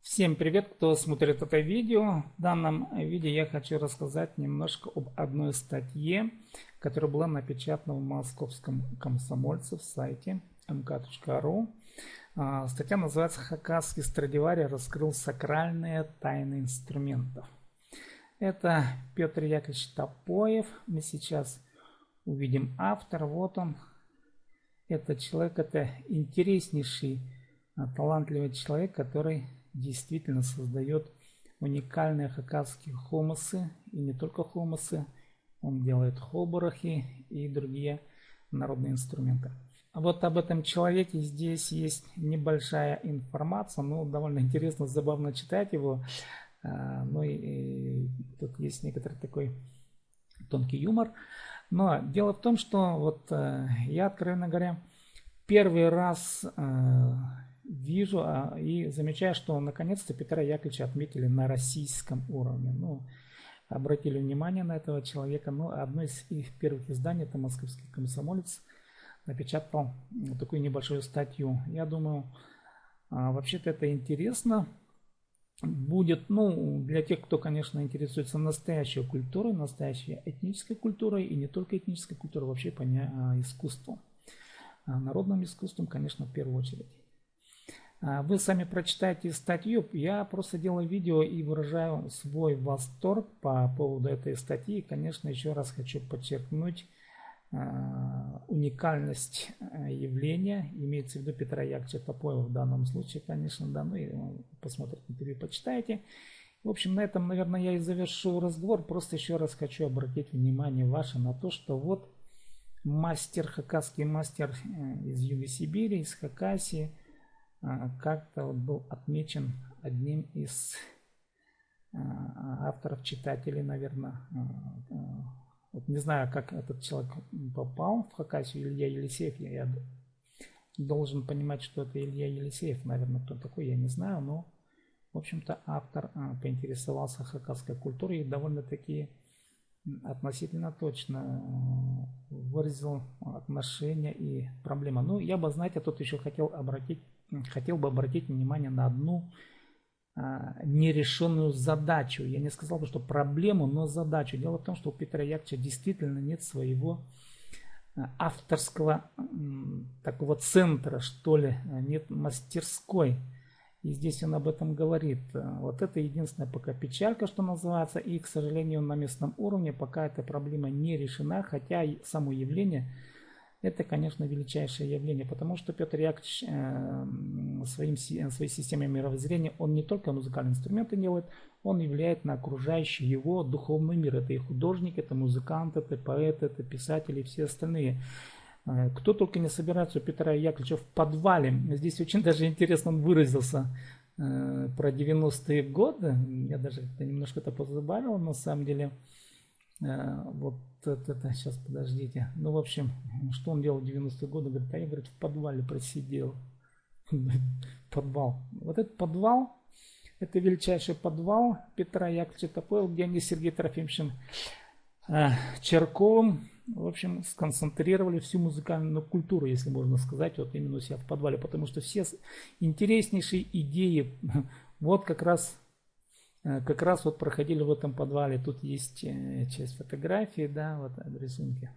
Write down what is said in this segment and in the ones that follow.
Всем привет, кто смотрит это видео. В данном видео я хочу рассказать немножко об одной статье, которая была напечатана в Московском комсомольце в сайте mk.ru. Статья называется «Хакасский Страдивари раскрыл сакральные тайны инструментов». Это Петр Яковлевич Топоев. Мы сейчас увидим автор. Вот он. Этот человек, это интереснейший, талантливый человек, который действительно создает уникальные хакасские хомусы. И не только хомусы. Он делает хоборохи и другие народные инструменты. Вот об этом человеке здесь есть небольшая информация. Ну, довольно интересно, забавно читать его. Ну и тут есть некоторый такой тонкий юмор. Но дело в том, что вот я, откровенно говоря, первый раз вижу и замечаю, что наконец-то Петра Яковлевича отметили на российском уровне. Ну, обратили внимание на этого человека. Ну, одно из их первых изданий, это «Московский комсомолец», напечатал такую небольшую статью. Я думаю, вообще-то это интересно будет, ну, для тех, кто, конечно, интересуется настоящей культурой, настоящей этнической культурой, и не только этнической культурой, вообще искусством. Народным искусством, конечно, в первую очередь. Вы сами прочитайте статью. Я просто делаю видео и выражаю свой восторг по поводу этой статьи. Конечно, еще раз хочу подчеркнуть уникальность явления, имеется в виду Петра Яковлевича Топоева в данном случае, конечно, да, ну и посмотрите интервью, почитайте. В общем, на этом, наверное, я и завершу разговор. Просто еще раз хочу обратить внимание ваше на то, что вот мастер, хакасский мастер из Юга Сибири, из Хакасии, как-то вот был отмечен одним из авторов, читателей, наверное. Вот не знаю, как этот человек попал в Хакасию, Илья Елисеев. Я должен понимать, что это Илья Елисеев, наверное, кто такой, я не знаю, но, в общем-то, автор поинтересовался хакасской культурой и довольно-таки относительно точно выразил отношения и проблемы. Ну, я бы, знаете, тут еще хотел бы обратить внимание на одну нерешенную задачу. Я не сказал бы, что проблему, но задачу. Дело в том, что у Петра Яковлевича действительно нет своего авторского такого центра, что ли, нет мастерской. И здесь он об этом говорит. Вот это единственная пока печалька, что называется. И, к сожалению, на местном уровне пока эта проблема не решена. Хотя и само явление, это, конечно, величайшее явление. Потому что Петр Яковлевич своей системой мировоззрения, он не только музыкальные инструменты делает, он влияет на окружающий его духовный мир. Это и художник, это музыкант, это поэт, это писатели и все остальные. Кто только не собирается у Петра Яковлевича в подвале. Здесь очень даже интересно он выразился про 90-е годы. Я даже немножко это позабавил, на самом деле. Вот это, сейчас подождите. Ну, в общем, что он делал в 90-е годы? Говорит, а я, говорит, в подвале просидел. Подвал. Вот этот подвал, это величайший подвал Петра Яковлевича Топоева, где они с Сергеем Трофимовичем Черковым, в общем, сконцентрировали всю музыкальную культуру, если можно сказать, вот именно у себя в подвале, потому что все интереснейшие идеи вот как раз вот проходили в этом подвале. Тут есть часть фотографии, да, вот рисунки.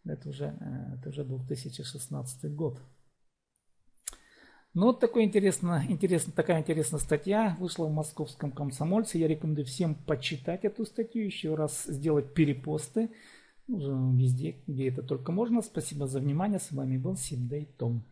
Это уже 2016 год. Ну, вот такая интересная статья вышла в Московском комсомольце. Я рекомендую всем почитать эту статью, еще раз сделать перепосты везде, где это только можно. Спасибо за внимание. С вами был Сидей Том.